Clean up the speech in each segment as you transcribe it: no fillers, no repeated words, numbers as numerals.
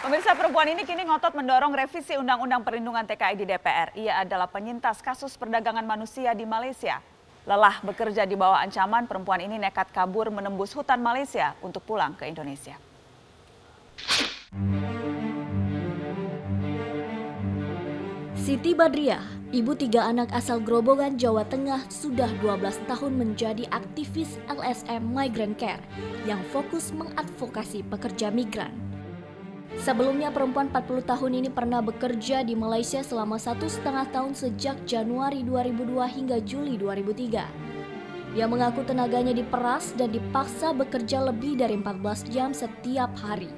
Pemirsa, perempuan ini kini ngotot mendorong revisi Undang-Undang Perlindungan TKI di DPR. Ia adalah penyintas kasus perdagangan manusia di Malaysia. Lelah bekerja di bawah ancaman, perempuan ini nekat kabur menembus hutan Malaysia untuk pulang ke Indonesia. Siti Badriah, ibu 3 anak asal Grobogan, Jawa Tengah, sudah 12 tahun menjadi aktivis LSM Migrant Care yang fokus mengadvokasi pekerja migran. Sebelumnya, perempuan 40 tahun ini pernah bekerja di Malaysia selama 1,5 tahun sejak Januari 2002 hingga Juli 2003. Dia mengaku tenaganya diperas dan dipaksa bekerja lebih dari 14 jam setiap hari.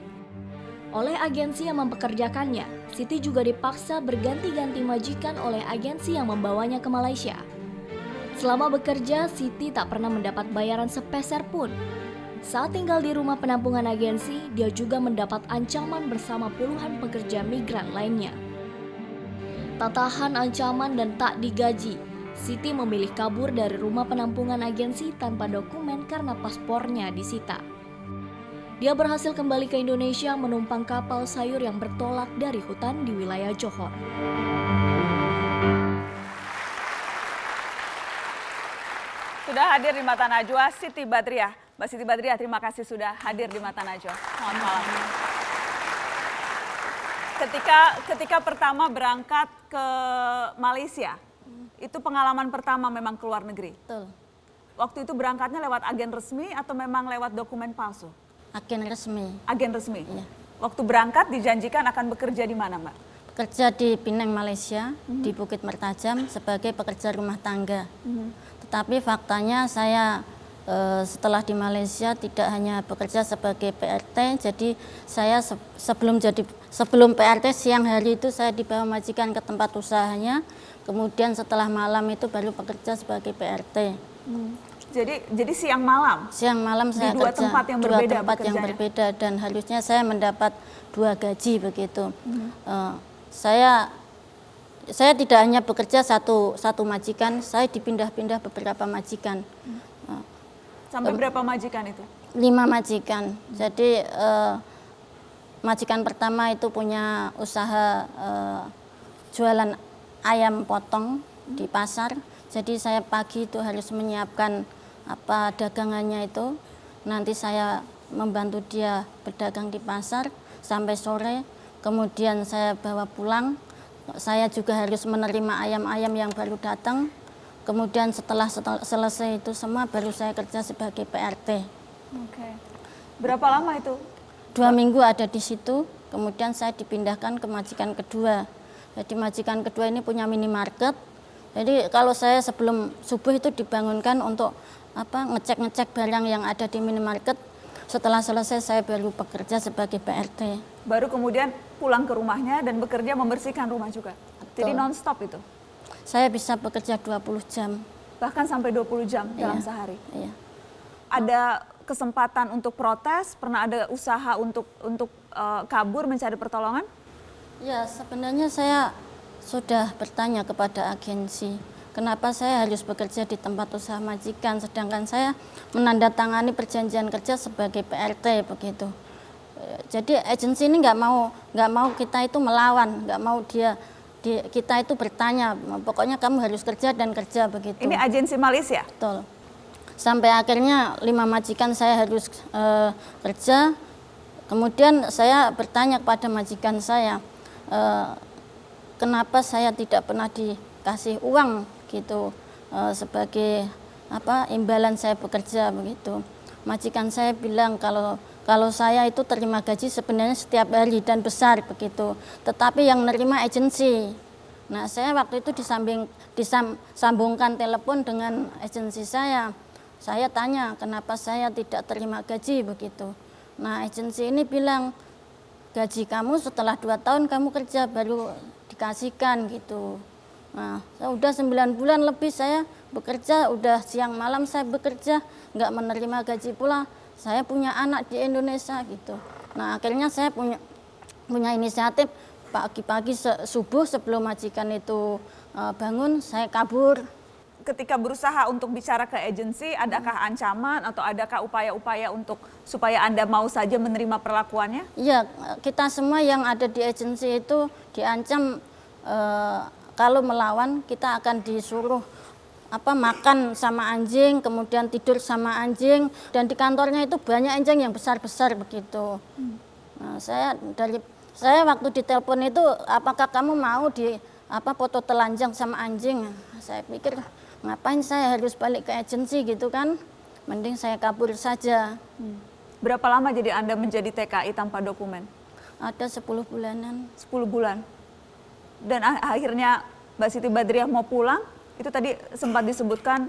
Oleh agensi yang mempekerjakannya, Siti juga dipaksa berganti-ganti majikan oleh agensi yang membawanya ke Malaysia. Selama bekerja, Siti tak pernah mendapat bayaran sepeser pun. Saat tinggal di rumah penampungan agensi, dia juga mendapat ancaman bersama puluhan pekerja migran lainnya. Tak tahan ancaman dan tak digaji, Siti memilih kabur dari rumah penampungan agensi tanpa dokumen karena paspornya disita. Dia berhasil kembali ke Indonesia menumpang kapal sayur yang bertolak dari hutan di wilayah Johor. Sudah hadir di Mata Najwa, Siti Badriah. Mbak Siti Badriah, terima kasih sudah hadir di Mata Najwa. Selamat malam. Ketika pertama berangkat ke Malaysia, itu pengalaman pertama memang keluar negeri? Betul, Waktu itu berangkatnya lewat agen resmi atau memang lewat dokumen palsu? agen resmi. Agen resmi? Iya. Waktu berangkat dijanjikan akan bekerja di mana, Mbak? Bekerja di Pinang, Malaysia, di Bukit Mertajam sebagai pekerja rumah tangga. Tetapi faktanya saya setelah di Malaysia tidak hanya bekerja sebagai PRT, jadi saya sebelum PRT siang hari itu saya dibawa majikan ke tempat usahanya, kemudian setelah malam itu baru bekerja sebagai PRT. Jadi siang malam? Siang malam saya di dua kerja tempat yang dua berbeda tempat yang bekerjanya? berbeda dan harusnya saya mendapat 2 gaji begitu. Saya tidak hanya bekerja satu majikan, saya dipindah-pindah beberapa majikan. Sampai berapa majikan itu? 5 majikan. Jadi majikan pertama itu punya usaha jualan ayam potong di pasar. Jadi saya pagi itu harus menyiapkan apa dagangannya itu. Nanti saya membantu dia berdagang di pasar sampai sore. Kemudian saya bawa pulang. Saya juga harus menerima ayam-ayam yang baru datang. Kemudian setelah selesai itu semua baru saya kerja sebagai PRT. Oke. Berapa lama itu? 2 minggu ada di situ, kemudian saya dipindahkan ke majikan kedua. Jadi majikan kedua ini punya minimarket. Jadi kalau saya sebelum subuh itu dibangunkan untuk ngecek barang yang ada di minimarket. Setelah selesai saya baru bekerja sebagai PRT. Baru kemudian pulang ke rumahnya dan bekerja membersihkan rumah juga? Jadi Betul. non-stop itu? Saya bisa bekerja 20 jam. Bahkan sampai 20 jam dalam Iya, sehari? Iya. Ada kesempatan untuk protes? Pernah ada usaha untuk kabur mencari pertolongan? Ya, sebenarnya saya sudah bertanya kepada agensi, kenapa saya harus bekerja di tempat usaha majikan, sedangkan saya menandatangani perjanjian kerja sebagai PRT begitu. Jadi agensi ini nggak mau kita itu melawan, nggak mau kita itu bertanya, pokoknya kamu harus kerja dan kerja begitu. Ini agensi Malaysia? Betul. Sampai akhirnya 5 majikan saya harus kerja. Kemudian saya bertanya kepada majikan saya, kenapa saya tidak pernah dikasih uang gitu sebagai imbalan saya bekerja begitu. Majikan saya bilang kalau saya itu terima gaji sebenarnya setiap hari dan besar begitu, tetapi yang nerima agensi. Nah, saya waktu itu disambungkan telepon dengan agensi saya. Saya tanya kenapa saya tidak terima gaji begitu. Nah, agensi ini bilang gaji kamu setelah 2 tahun kamu kerja baru dikasihkan gitu. Nah, udah 9 bulan lebih saya bekerja, udah siang malam saya bekerja, nggak menerima gaji pula. Saya punya anak di Indonesia gitu. Nah, akhirnya saya punya inisiatif pagi-pagi subuh sebelum majikan itu bangun, saya kabur. ketika berusaha untuk bicara ke agensi, adakah ancaman atau adakah upaya-upaya untuk supaya Anda mau saja menerima perlakuannya? Iya, kita semua yang ada di agensi itu diancam kalau melawan kita akan disuruh makan sama anjing, kemudian tidur sama anjing, dan di kantornya itu banyak anjing yang besar-besar begitu. Nah, saya waktu ditelepon itu, apakah kamu mau foto telanjang sama anjing? Saya pikir ngapain saya harus balik ke agensi gitu kan, mending saya kabur saja. Berapa lama jadi Anda menjadi TKI tanpa dokumen? Ada 10 bulanan. 10 bulan. Dan akhirnya Mbak Siti Badriah mau pulang, itu tadi sempat disebutkan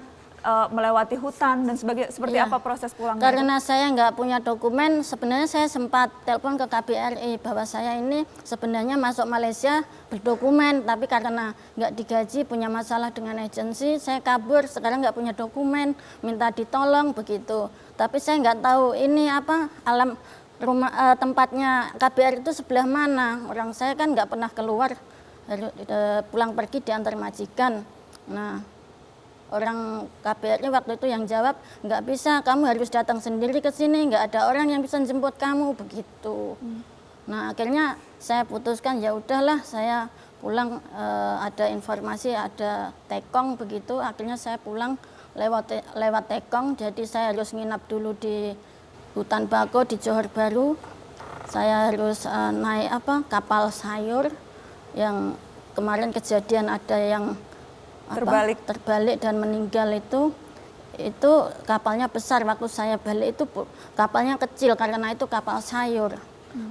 melewati hutan dan sebagainya. Seperti Iya. apa proses pulangnya? Karena saya nggak punya dokumen, sebenarnya saya sempat telepon ke KBRI bahwa saya ini sebenarnya masuk Malaysia berdokumen, tapi karena nggak digaji, punya masalah dengan agensi, saya kabur, sekarang nggak punya dokumen, minta ditolong begitu. Tapi saya nggak tahu ini tempatnya KBRI itu sebelah mana. Orang saya kan nggak pernah keluar, pulang pergi diantar majikan. Nah, orang KBRI waktu itu yang jawab, nggak bisa, kamu harus datang sendiri ke sini, nggak ada orang yang bisa jemput kamu begitu. Nah, akhirnya saya putuskan ya udahlah, saya pulang, ada informasi ada tekong begitu, akhirnya saya pulang lewat tekong, jadi saya harus nginap dulu di hutan bako di Johor Bahru. Saya harus naik kapal sayur yang kemarin kejadian ada yang terbalik dan meninggal itu kapalnya besar. Waktu saya balik itu kapalnya kecil karena itu kapal sayur,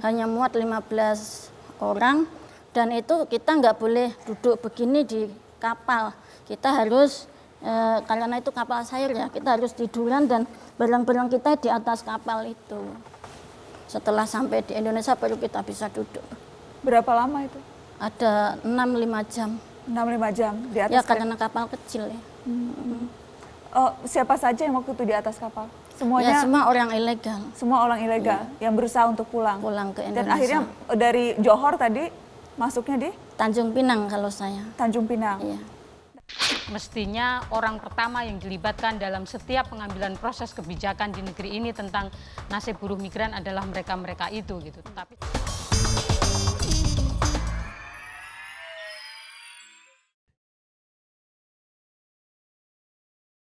hanya muat 15 orang, dan itu kita nggak boleh duduk begini di kapal, kita harus karena itu kapal sayur ya, kita harus tiduran dan barang-barang kita di atas kapal itu. Setelah sampai di Indonesia baru kita bisa duduk. Berapa lama itu? Ada 6-5 jam. 6-5 jam di atas Ya karena kapal kecil ya. Siapa saja yang waktu itu di atas kapal? Ya Semuanya? semua orang ilegal. Semua orang ilegal yang berusaha untuk pulang Pulang ke Indonesia. Dan akhirnya dari Johor tadi masuknya di Tanjung Pinang kalau saya. Tanjung Pinang. Iya. Mestinya orang pertama yang dilibatkan dalam setiap pengambilan proses kebijakan di negeri ini tentang nasib buruh migran adalah mereka-mereka itu gitu. Tapi